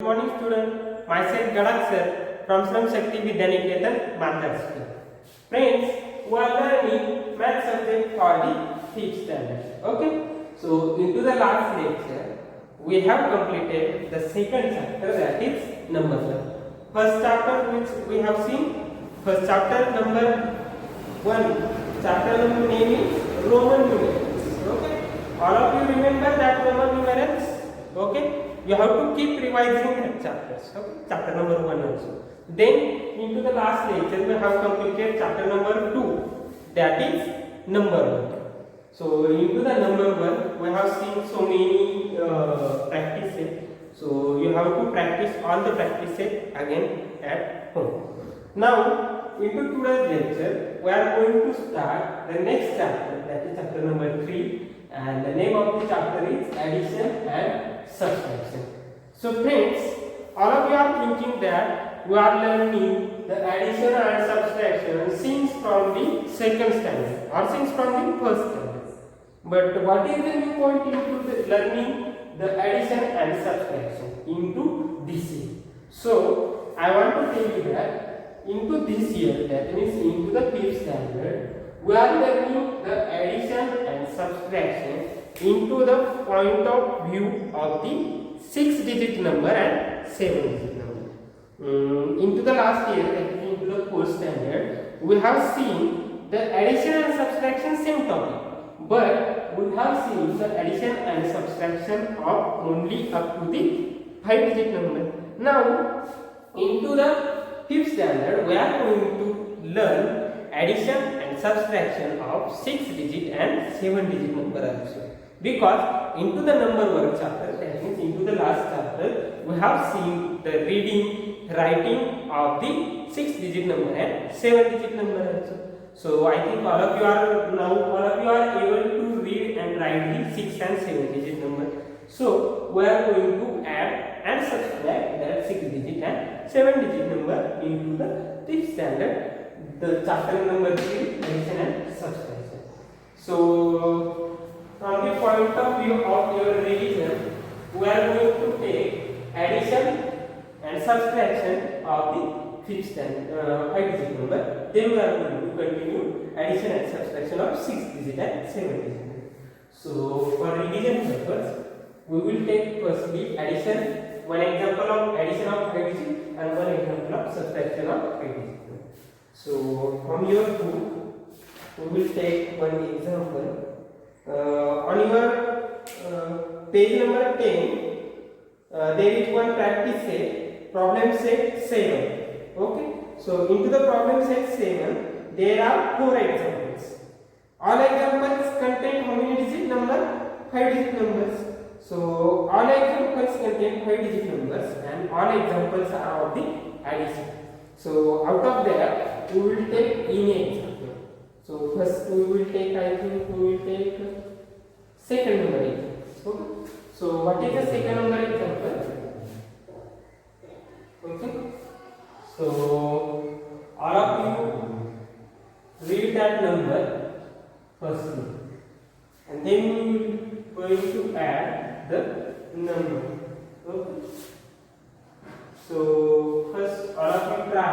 Good morning student, myself Gadak sir from Subtraction Vidyaniketan Maths School. Friends, we are learning math subject for the 5th standard. Okay, so into the last lecture we have completed the second chapter, that is numbers. First chapter which we have seen, first chapter number 1, chapter number name is Roman numerals. Okay, all of you remember that Roman numerals. Okay, you have to keep revising that chapters. Okay, chapter number 1 also. Then into the last lecture we have completed chapter number 2, that is number 1. So into the number 1 we have seen so many practices. So you have to practice all the practices again at home. Now into today's lecture we are going to start the next chapter, that is chapter number 3, and the name of the chapter is addition and subtraction. So friends, all of you are thinking that we are learning the addition and subtraction since from the second standard or since from the first standard. But what is the new point into the learning the addition and subtraction into this year? So I want to tell you that into this year, that means into the 5th standard, we are learning the addition and subtraction into the point of view of the 6-digit number and 7-digit number. Into the last year, that is into the 4th standard, we have seen the addition and subtraction same topic, but we have seen the addition and subtraction of only up to the 5-digit number. Now, into the 5th standard, we are going to learn addition and subtraction of 6-digit and 7-digit number also. Because into the number work chapter, that means into the last chapter, we have seen the reading, writing of the 6-digit number and 7-digit number also. So I think all of you are able to read and write the 6 and 7-digit number. So we are going to add and subtract that 6-digit and 7-digit number into the 5th standard, the chapter number 3, addition and subtraction. So from the point of view of your revision, we are going to take addition and subtraction of the 5th standard 5-digit number. Then we are going to continue addition and subtraction of 6-digit and 7-digit number. So for revision purpose, we will take firstly addition, one example of addition of 5-digit and one example of subtraction of 5-digit. So from your book, we will take one example. On your page number 10, there is one practice set, problem set 7. Okay, so into the problem set 7, there are 4 examples. All examples contain how many digit number? 5-digit numbers. So all examples contain 5-digit numbers and all examples are of the addition. So out of that, we will take any example. So first we will take, I think we will take second number example. So what is the second number example? Okay. So all of you read that number firstly, and then we will going to add the number. Okay. So first all of you try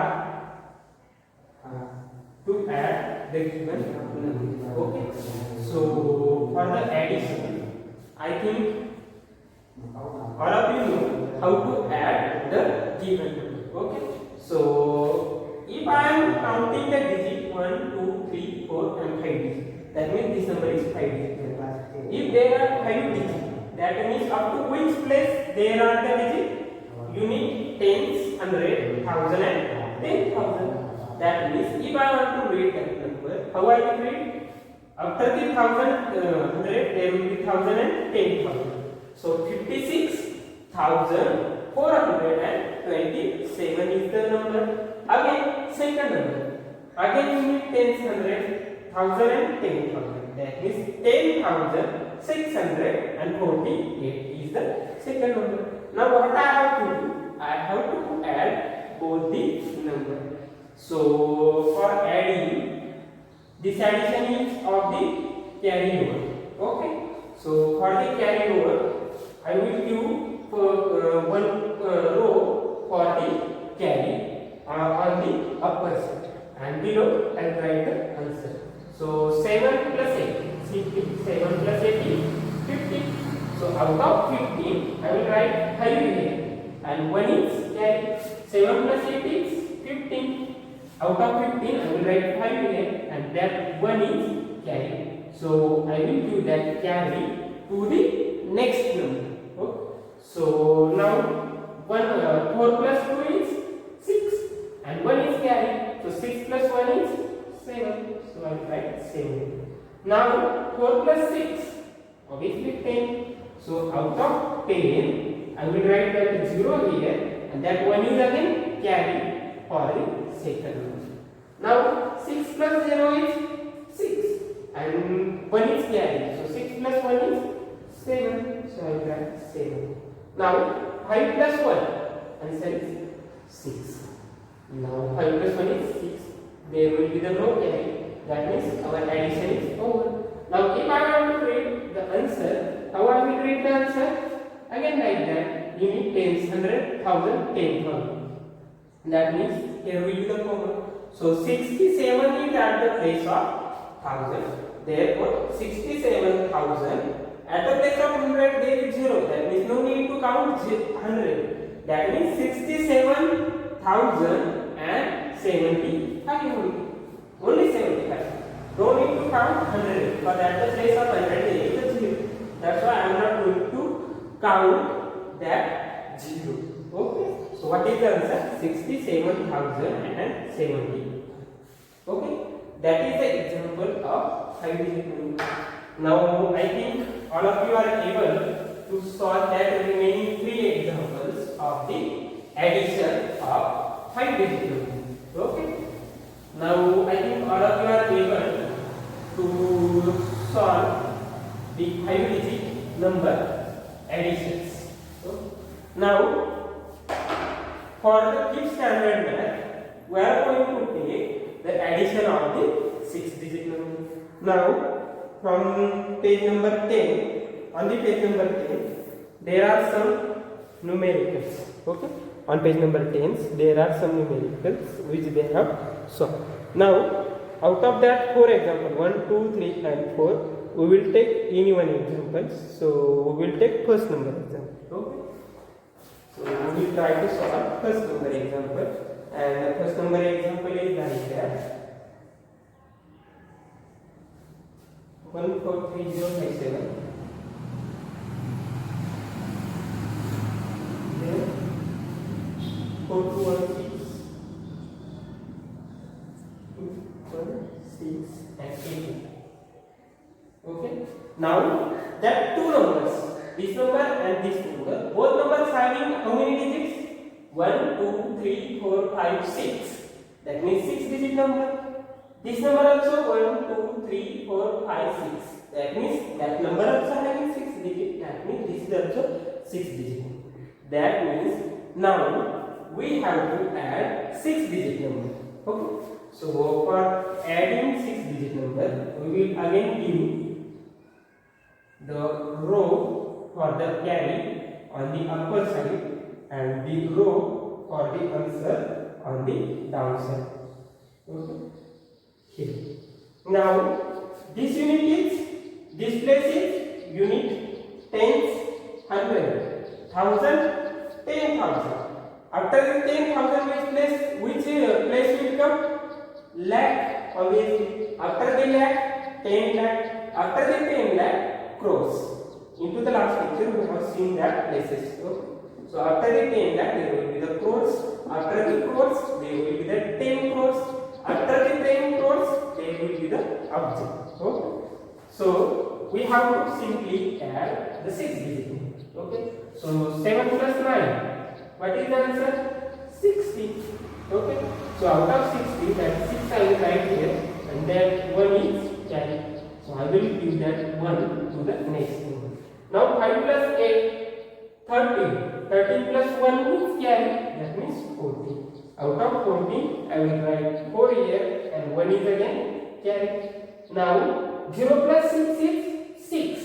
to add the given number. Okay. So for the addition, I think all of you know how to add the given number. Okay. So if I am counting the digit 1, 2, 3, 4 and 5 digits, that means this number is 5 digits. If there are 5 digits, that means up to which place there are the digits? You need tens, hundred, thousand and 10,000. That means if I want to read that number, how I will read? After the 1,000, there will be 1,000 and 10,000. So 56,427 is the number. Again, second number. Again you need tens, hundred, thousand and 10,000. That means 10,648 is the second number. Now what I have to do? I have to add both the numbers. So for adding, this addition is of the carry over. Okay. So for the carry over, I will give one row out of 15, I will write 5 here. And 1 is carry. 7 plus 8 is 15. Out of 15, I will write 5 here. And that 1 is carry. So I will give that carry to the next number. Okay. So now 4 plus 2 is 6. And 1 is carry. So 6 plus 1 is 7. So I will write 7. Now 4 plus 6, obviously 10. So out of 10, I will write that 0 here, and that 1 is again carry for the second one. Now 6 plus 0 is 6, and 1 is carry. So 6 plus 1 is 7. So I will write 7. Now 5 plus 1, answer is 6. Now 5 plus 1 is 6. There will be the no carry. That means our addition is over. Now if I want to read the answer, how I will read the answer? Again like that, you need tens, 100, 1000, 10,000. That means here will be the comma. So 67 is at the place of 1000. Therefore 67,000. At the place of 100 there is 0. That means no need to count 100. That means 67,075 only 75. Don't need to count 100 because at the place of 100 there is a 0. That's why I am not going to count that 0. Okay. So what is the answer? 67,070. Okay. That is the example of 5-digit number. Now I think all of you are able to solve that remaining 3 examples of the addition of 5-digit number. Okay. Now I think all of you are able to solve the 5-digit number additions. So, now for the 5th standard math, we are going to take the addition of the 6-digit number. Now from page number 10, on the page number 10, there are some numericals. Okay. On page number 10, there are some numericals which they have solved. Now, out of that 4 examples, 1, 2, 3 and 4, we will take any one example. So, we will take first number example. Okay. So, we will try to solve first number example. And the first number example is like that. 143057. Then 4216, 6 and 18. Okay. Now that 2 numbers, this number and this number, both numbers having how many digits? 1, 2, 3, 4, 5, 6. That means 6-digit number. This number also 1, 2, 3, 4, 5, 6. That means that number also having 6 digits. That means this is also 6 digit. That means now we have to add 6-digit number. Okay. So for adding 6-digit number, we will again give the row for the carry on the upper side and the row for the answer on the downside. Okay. Here. Now this unit is, this place is unit tens, 100, 1000, 10,000. After the 10,000 which place will come? Lakh, obviously. After the lakh, 10 lakh. After the 10 lakh, crores. Into the last picture we have seen that places. Okay. So after the 10 lakh there will be the crores. After the crores there will be the 10 crores. After the 10 crores there will be the object. Okay. So we have to simply add the 6-digit number. Okay. So 7 plus 9. What is the answer? 60. Okay. So out of 60, that 6 I will write here, and that 1 is carry. So I will give that 1 to the next number. Now 5 plus 8, 13. 13 plus 1 is carry. That means 14. Out of 14, I will write 4 here, and 1 is again carry. Now 0 plus 6 is 6,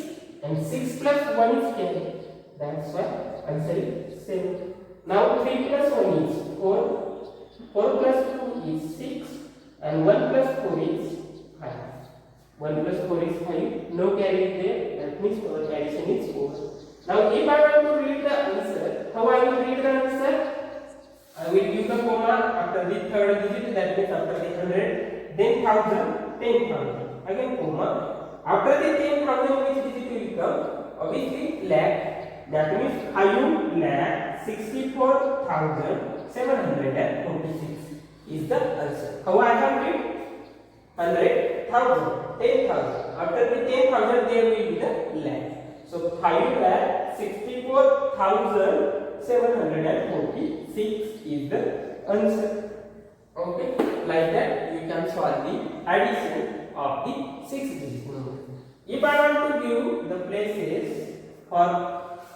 and 6 plus 1 is carry. That's why answer is 7. Now 3 plus 1 is 4. 4 plus 2 is 6, and 1 plus 4 is 5. 1 plus 4 is 5. No carry there. That means our addition is 4. Now if I want to read the answer, how I will read the answer? I will give the comma after the third digit, that means after the 100, then 1000, 10,000. Again comma. After the 10,000, which digit will come? Obviously lakh. That means 5,64,746 is the answer. How I have read? 100,000, 10,000. After the 10,000, there will be the lakh. So 5,64,746 is the answer. Okay, like that you can solve the addition of the 6-digit number. If I want to give the places for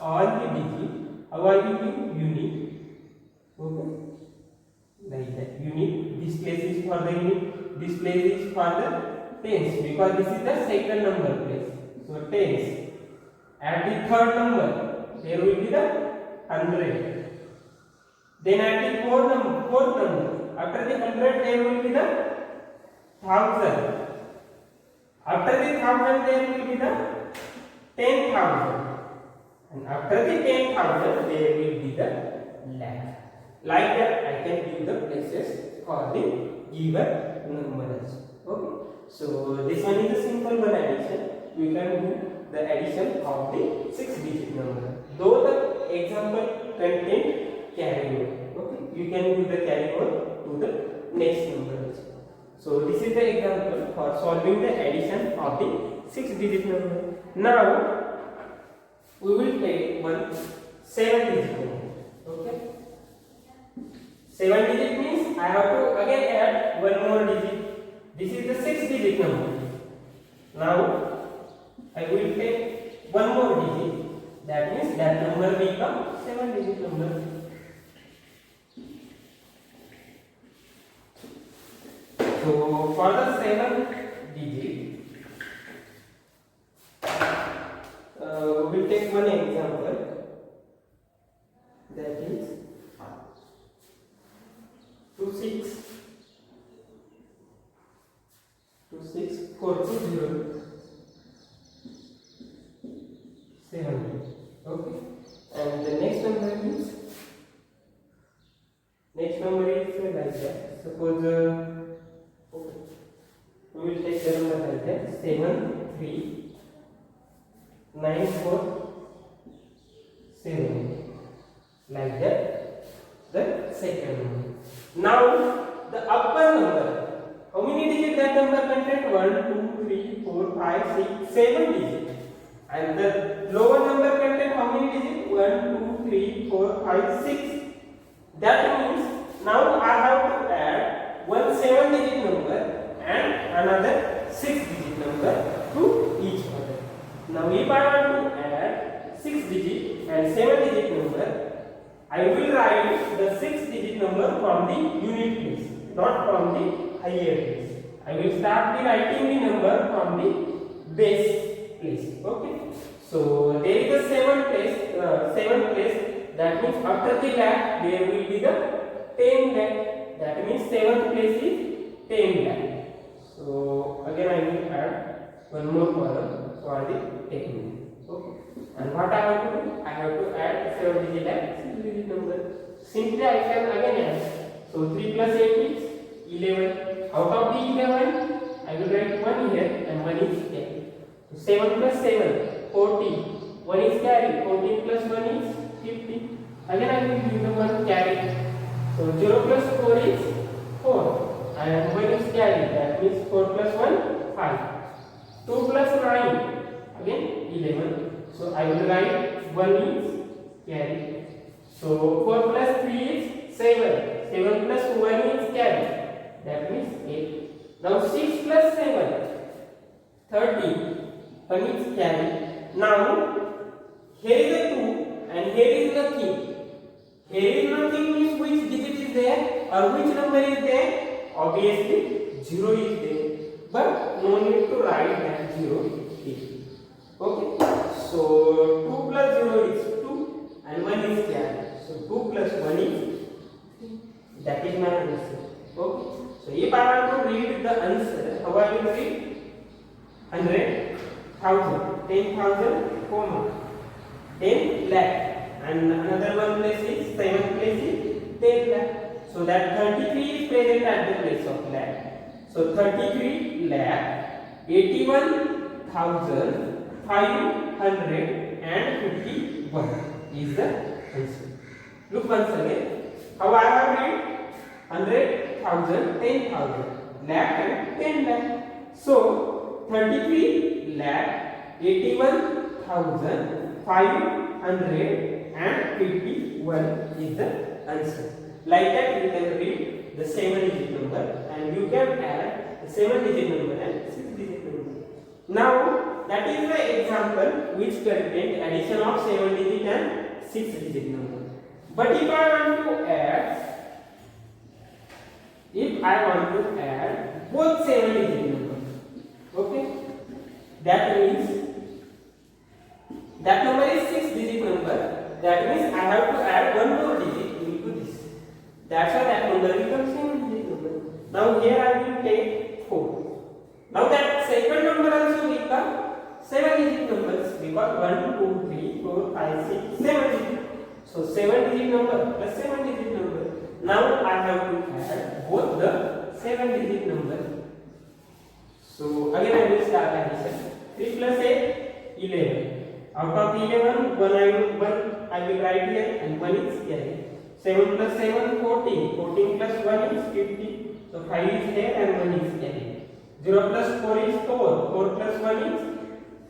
all the digits, how I will give unique. Okay, like that unique. This place is for the unique. This place is for the tens, because this is the second number place. So tens. At the third number, there will be the 100. Then at the fourth number, after the 100, there will be the 1000. After the 1000, there will be the 10,000. And after the 10,000, there will be the lakh. Like that, I can give the places for the given numbers. Okay. So this one is a simple one addition. We can do the addition of the 6-digit number. Though the example content carry over. Okay. You can do the carry over to the next number. So this is the example for solving the addition of the 6-digit number. Now we will take one 7-digit number. Okay. 7-digit means I have to again add one more digit. This is the 6-digit number. Now I will take one more digit. That means that number become 7-digit number. So for the 7th digit, we will take one example. That is 26420. 7. Okay. And the next number is like that. Suppose okay, we will take the number like that 73947, like that. The second number. Now the upper number. How many digits that number contain? 1, 2, 3, 4, 5, 6, 7 digits. And the lower number contain how many digits? 1, 2, 3, 4, 5, 6. That means now I have to add one 7-digit number and another 6-digit number to each other. Now if I want to add 6-digit and 7-digit number, I will write the 6-digit number from the unit place, not from the higher place. I will start the writing the number from the base place. Okay. So there is a 7th place. That means after the lakh there will be the 10 lakh. That means 7th place is 10 lakh. So again I will add one more column for the 10. Okay. And what I have to do? I have to add 7-digit and 6-digit number. Simply I can again add. So 3 plus 8 is 11. Out of the 11, I will write 1 here and 1 is carry. So 7 plus 7, 40. 1 is carry. 14 plus 1 is 50. Again I will give the 1 carry. So 0 plus 4 is 4. And 1 is carry. That means 4 plus 1, 5. 2 plus 9, again 11. So I will write 1 is carry. So 4 plus 3 is 7. 7 plus 1 is carry. That means 8. Now 6 plus 7, 30. 1 is carry. Now here is a 2 and here is nothing. Here is nothing means which digit is there or which number is there? Obviously 0 is there. But no need to write that 0 is. Okay. So 2 plus 0 is 2 and 1 is carry. So 2 plus 1 is 3. That is my answer. Okay. So if I want to read the answer, how I will read? 100,000, 10,000, comma. 10 lakh. And another one place is 7 place is 10 lakh. So that 33 is present at the place of lakh. So 33 lakh 81,551 is the answer. Look once again. How I have read 100,000, 10,000, lakh and 10 lakh. So 33 lakh 81,551 is the answer. Like that you can read the 7-digit number and you can add the 7-digit number and 6-digit number. Now that is the example which contains addition of 7-digit and 6-digit number. But if I want to add both 7-digit numbers, okay, that means that number is 6-digit number. That means I have to add one more digit into this. That's why that number becomes 7-digit number. Now here I will take 4. Now that second number also becomes 7-digit numbers because 1, 2, 3, 4, 5, 6, 7 digit. So 7-digit number plus 7-digit number. Now I have to add both the 7-digit number. So again I will start addition. 3 plus 8, 11. Out of 11, 1 I will write here and 1 is carried. 7 plus 7, 14. 14 plus 1 is 50. So 5 is here and 1 is carried. 0 plus 4 is 4. 4 plus 1 is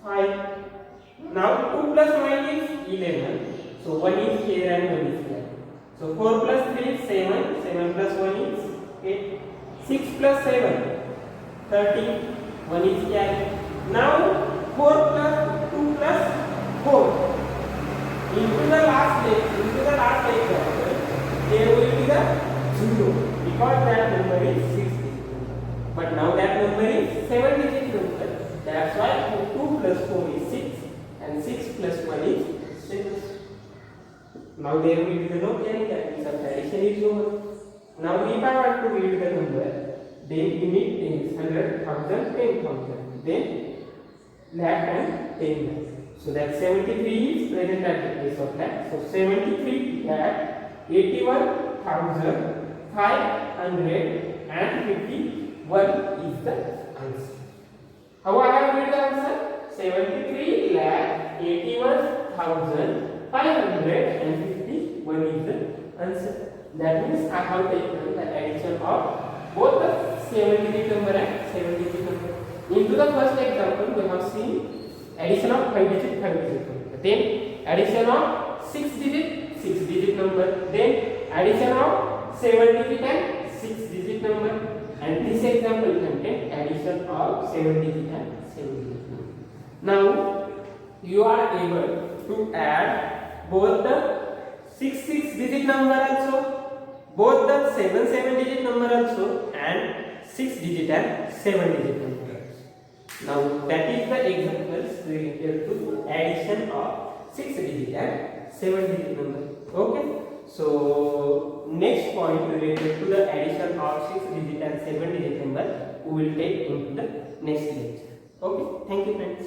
5. Now 2 plus 9 is 11. So 1 is here and 1 is here. So 4 plus 3 is 7. 7 plus 1 is 8. 6 plus 7, 13. 1 is carried. Now 4 plus 2 plus 4. Into the last example, there will be the 0 because that number is 6-digit number. But now that number is 7-digit number. That's why 2 plus 4 is 6 and 6 plus 1 is 6. Now there will be no carry, that means subtraction is over. Now if I want to read the number, then unit is 100,000, 10,000, then lakh and 10 lakh. So that 73 is present at the place of lakh. So 73 lakh 81,551 is the answer. How I have read the answer? 73 lakh 81,551 is the answer. That means I have taken the addition of both the 7-digit number and 7-digit number. Into the first example, we have seen addition of 5-digit number, then addition of 6-digit number, then addition of 7-digit and 6-digit number, and this example contains addition of 7-digit and 7-digit number. Now you are able to add both the 6-digit number also, both the 7-digit number also, and 6-digit and 7-digit number. Now that is the examples related to addition of 6-digit and 7-digit number. Okay. So next point related to the addition of 6-digit and 7-digit number we will take into the next lecture. Okay. Thank you friends.